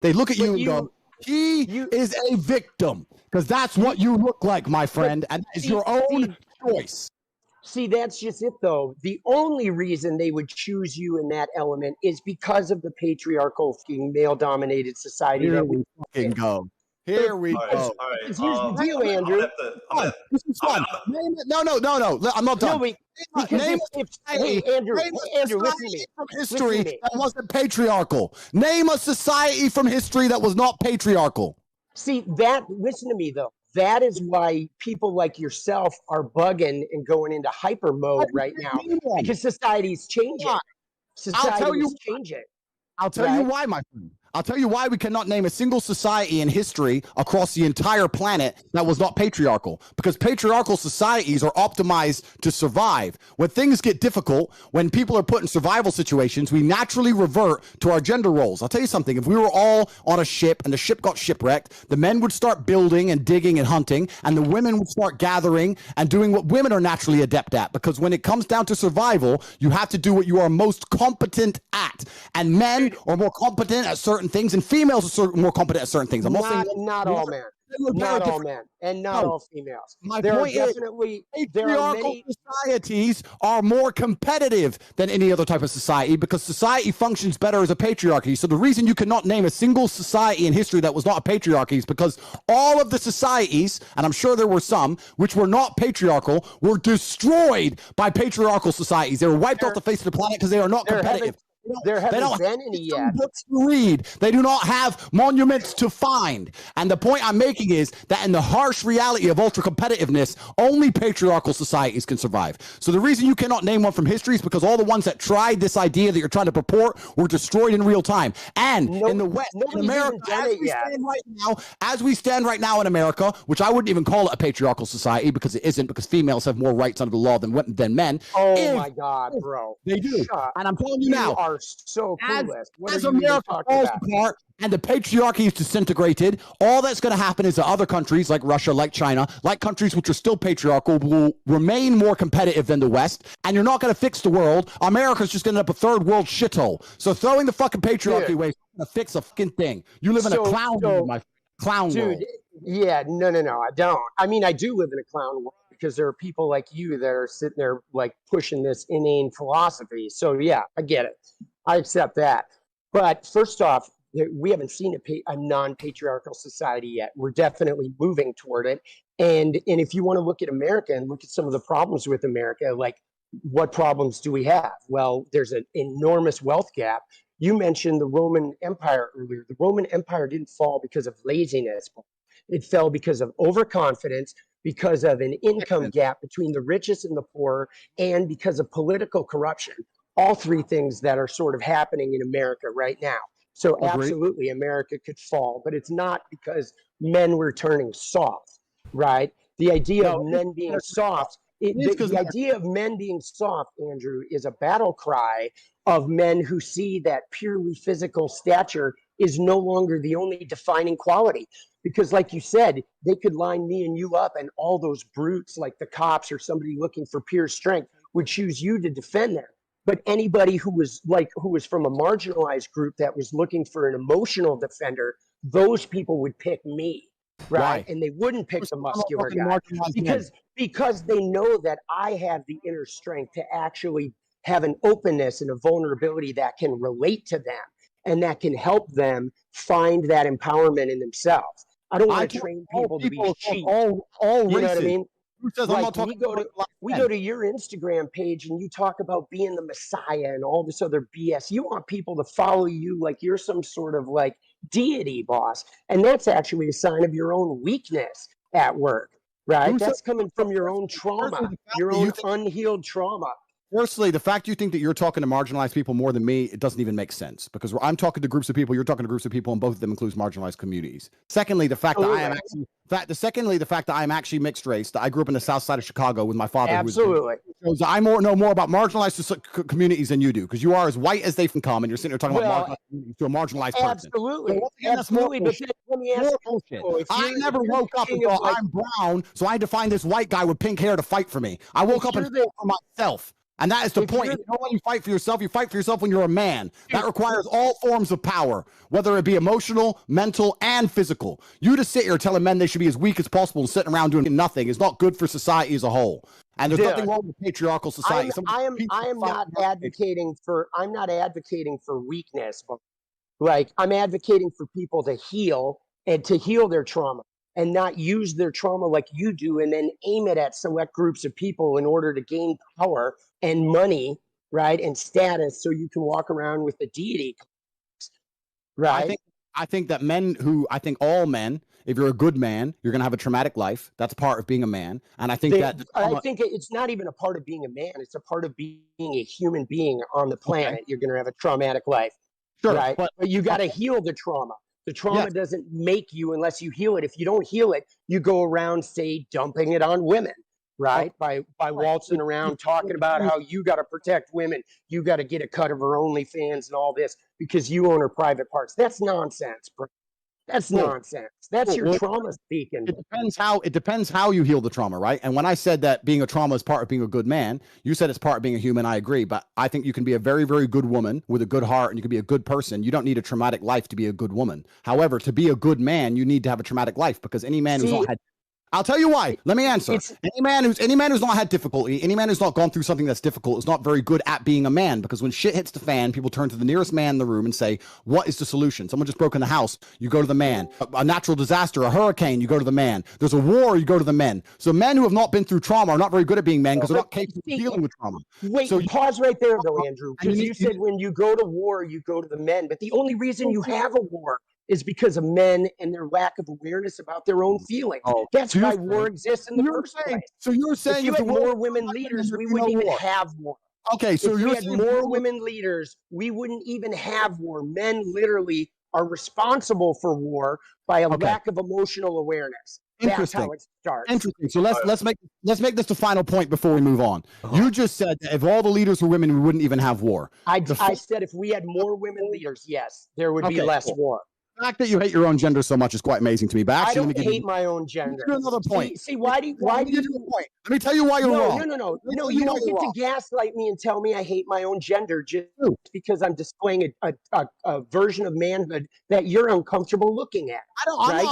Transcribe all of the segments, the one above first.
They look at But you and go, he is a victim, because that's what you look like, my friend, and that is your own choice. See, that's just it, though. The only reason they would choose you in that element is because of the patriarchal, male-dominated society. Here we fucking go. Here we go. All right. Here's the deal, Andrew. This is fun. No. I'm not done. Name Andrew, listen to me. From history that wasn't patriarchal. Name a society from history that was not patriarchal. See, listen to me, though. That is why people like yourself are bugging and going into hyper mode right now, because society's changing. Society's changing. I'll tell you why, my friend. I'll tell you why we cannot name a single society in history across the entire planet that was not patriarchal. Because patriarchal societies are optimized to survive. When things get difficult, when people are put in survival situations, we naturally revert to our gender roles. I'll tell you something. If we were all on a ship and the ship got shipwrecked, the men would start building and digging and hunting, and the women would start gathering and doing what women are naturally adept at. Because when it comes down to survival, you have to do what you are most competent at. And men are more competent at certain things, and females are more competent at certain things. I'm not saying not all men. Not all men, and not all females. My point is, patriarchal societies are more competitive than any other type of society, because society functions better as a patriarchy. So the reason you cannot name a single society in history that was not a patriarchy is because all of the societies, and I'm sure there were some, which were not patriarchal, were destroyed by patriarchal societies. They were wiped off the face of the planet because they are not competitive. There haven't been any yet. Books to read. They do not have monuments to find. And the point I'm making is that in the harsh reality of ultra competitiveness, only patriarchal societies can survive. So the reason you cannot name one from history is because all the ones that tried this idea that you're trying to purport were destroyed in real time. And in the West, in America, as we stand right now in America, which I wouldn't even call it a patriarchal society because it isn't, because females have more rights under the law than men. Oh my God, bro. They do. And I'm telling you now, so clueless. As America falls apart and the patriarchy is disintegrated, all that's going to happen is that other countries like Russia, like China, like countries which are still patriarchal, will remain more competitive than the West, and you're not going to fix the world. America's just going to end up a third world shithole. So throwing the fucking patriarchy away is going to fix a fucking thing. You live in a clown world, my clown world. Yeah, no, I don't. I mean, I do live in a clown world, because there are people like you that are sitting there like pushing this inane philosophy. So yeah, I get it. I accept that. But first off, we haven't seen a non-patriarchal society yet. We're definitely moving toward it. And if you want to look at America and look at some of the problems with America, like what problems do we have? Well, there's an enormous wealth gap. You mentioned the Roman Empire earlier. The Roman Empire didn't fall because of laziness. It fell because of overconfidence, because of an income gap between the richest and the poor, and because of political corruption. All three things that are sort of happening in America right now. So absolutely, America could fall, but it's not because men were turning soft, right? The idea of men being soft, the idea of men being soft, Andrew, is a battle cry of men who see that purely physical stature is no longer the only defining quality. Because like you said, they could line me and you up, and all those brutes like the cops or somebody looking for pure strength would choose you to defend them. But anybody who was from a marginalized group that was looking for an emotional defender, those people would pick me, right? And they wouldn't pick the muscular guy because they know that I have the inner strength to actually have an openness and a vulnerability that can relate to them and that can help them find that empowerment in themselves. I don't want to train people to be sheep. All you know what I mean? Who says I'm not talking we go to your Instagram page and you talk about being the Messiah and all this other BS. You want people to follow you like you're some sort of like deity, boss. And that's actually a sign of your own weakness at work, right? That's coming from your own trauma, your own unhealed trauma. Firstly, the fact you think that you're talking to marginalized people more than me, it doesn't even make sense, because I'm talking to groups of people, you're talking to groups of people, and both of them includes marginalized communities. Secondly, the fact that I am actually the fact that I'm actually mixed race, that I grew up in the south side of Chicago with my father. Absolutely. Shows I know more about marginalized communities than you do, because you are as white as they can come, and you're sitting there talking about marginalized communities to a marginalized person. Absolutely. Absolutely. But let me ask you, I never woke up and thought I'm brown, so I had to find this white guy with pink hair to fight for me. I woke up and fought for myself. And that is the If point. you're- You know when you fight for yourself, you fight for yourself when you're a man. That requires all forms of power, whether it be emotional, mental, and physical. You to sit here telling men they should be as weak as possible and sitting around doing nothing is not good for society as a whole. And there's nothing wrong with patriarchal society. I am not advocating for weakness, but like I'm advocating for people to heal and to heal their trauma and not use their trauma like you do and then aim it at select groups of people in order to gain power and money, right? And status so you can walk around with a deity. Right. I think that all men, if you're a good man, you're going to have a traumatic life. That's part of being a man. And I think I think it's not even a part of being a man. It's a part of being a human being on the planet. Okay. You're going to have a traumatic life. Sure. Right. But you got to heal the trauma. The trauma doesn't make you unless you heal it. If you don't heal it, you go around, say, dumping it on women. Right. By waltzing around talking about how you got to protect women. You got to get a cut of her OnlyFans and all this because you own her private parts. That's nonsense, bro. That's nonsense. That's your trauma speaking. It depends how you heal the trauma, right? And when I said that being a trauma is part of being a good man, you said it's part of being a human. I agree, but I think you can be a very, very good woman with a good heart, and you can be a good person. You don't need a traumatic life to be a good woman. However, to be a good man, you need to have a traumatic life because any man who's not had I'll tell you why. Let me answer. Any man who's not had difficulty, any man who's not gone through something that's difficult is not very good at being a man because when shit hits the fan, people turn to the nearest man in the room and say, what is the solution? Someone just broke in the house, you go to the man. A natural disaster, a hurricane, you go to the man. There's a war, you go to the men. So men who have not been through trauma are not very good at being men because they're not capable of dealing with trauma. Wait, so pause right there though, Andrew, because you said when you go to war, you go to the men, but the only reason you have a war is because of men and their lack of awareness about their own feelings. That's why war exists in the first place. So you're saying if you had more women leaders, we wouldn't even have war. Okay, so if we had more women leaders, we wouldn't even have war. Men literally are responsible for war by a lack of emotional awareness. That's how it starts. Interesting. So let's make this the final point before we move on. You just said that if all the leaders were women, we wouldn't even have war. I said if we had more women leaders, yes, there would be less war. The fact that you hate your own gender so much is quite amazing to me. But actually, I don't hate my own gender. Another point. See, why do you? Point? Let me tell you why you're wrong. No, you don't get to gaslight me and tell me I hate my own gender just because I'm displaying a version of manhood that you're uncomfortable looking at.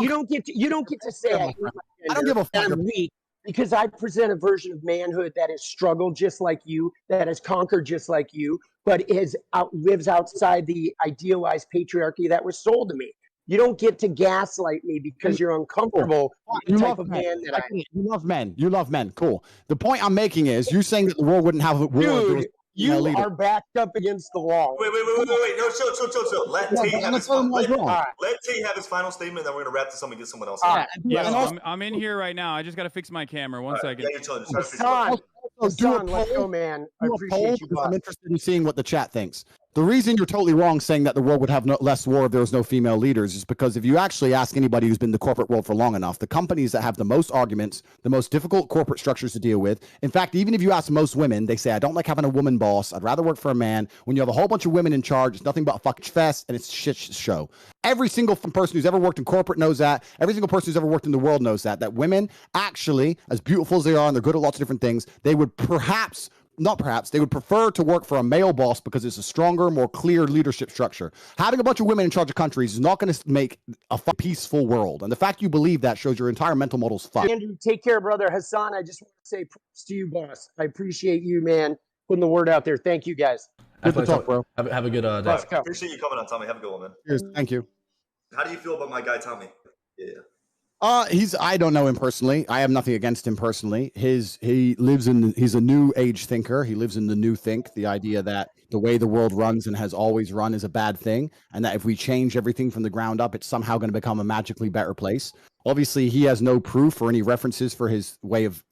You don't get to say I hate my gender. I don't give a fuck. I'm weak because I present a version of manhood that has struggled just like you, that has conquered just like you, but lives outside the idealized patriarchy that was sold to me. You don't get to gaslight me because you're uncomfortable with the type of man that I am. You love men. You love men. Cool. The point I'm making is you're saying that the world wouldn't have a war. Dude, you are backed up against the wall. Wait. No, chill. Let Tate have his final statement, then we're going to wrap this up and get someone else. I'm in here right now. I just got to fix my camera. One second. Yeah, you're Hassan, let's go, man. I appreciate you. I'm interested in seeing what the chat thinks. The reason you're totally wrong saying that the world would have less war if there was no female leaders is because if you actually ask anybody who's been in the corporate world for long enough, the companies that have the most arguments, the most difficult corporate structures to deal with, in fact, even if you ask most women, they say, I don't like having a woman boss. I'd rather work for a man. When you have a whole bunch of women in charge, it's nothing but a fucking fest and it's a shit show. Every single person who's ever worked in corporate knows that. Every single person who's ever worked in the world knows that women actually, as beautiful as they are, and they're good at lots of different things, they would they would prefer to work for a male boss because it's a stronger, more clear leadership structure. Having a bunch of women in charge of countries is not going to make a peaceful world. And the fact you believe that shows your entire mental model's fucked. Andrew, take care, brother. Hassan, I just want to say props to you, boss. I appreciate you, man, putting the word out there. Thank you, guys. Good to talk, bro. Have a good day. Appreciate you coming on, Tommy. Have a good one, man. Cheers. Thank you. How do you feel about my guy, Tommy? Yeah. I don't know him personally. I have nothing against him personally. He's a new age thinker. He lives in the new think, the idea that the way the world runs and has always run is a bad thing. And that if we change everything from the ground up, it's somehow going to become a magically better place. Obviously, he has no proof or any references for his way of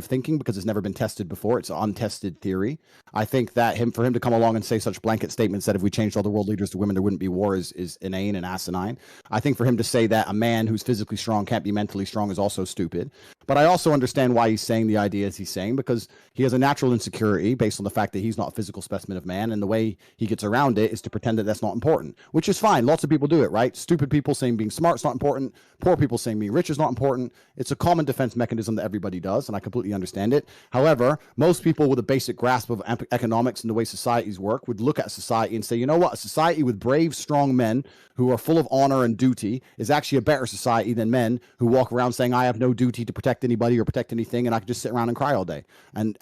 thinking because it's never been tested before. It's an untested theory. I think that for him to come along and say such blanket statements that if we changed all the world leaders to women, there wouldn't be war is inane and asinine. I think for him to say that a man who's physically strong can't be mentally strong is also stupid. But I also understand why he's saying the ideas he's saying, because he has a natural insecurity based on the fact that he's not a physical specimen of man. And the way he gets around it is to pretend that that's not important, which is fine. Lots of people do it, right? Stupid people saying being smart is not important. Poor people saying being rich is not important. It's a common defense mechanism that everybody does, and I completely understand it. However, most people with a basic grasp of economics and the way societies work would look at society and say, you know what? A society with brave, strong men who are full of honor and duty is actually a better society than men who walk around saying, I have no duty to protect anybody or protect anything, and I can just sit around and cry all day. And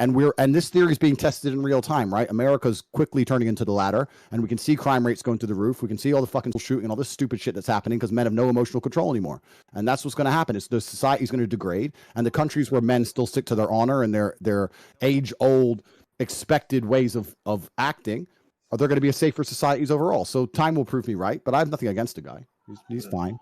this theory is being tested in real time, right? America's quickly turning into the latter, and we can see crime rates going through the roof. We can see all the fucking shooting and all this stupid shit that's happening because men have no emotional control anymore. And that's what's going to happen. It's the society is going to degrade, and the countries where men still stick to their honor and their age-old expected ways of acting, are there going to be a safer societies overall. So time will prove me right, but I have nothing against the guy. He's fine.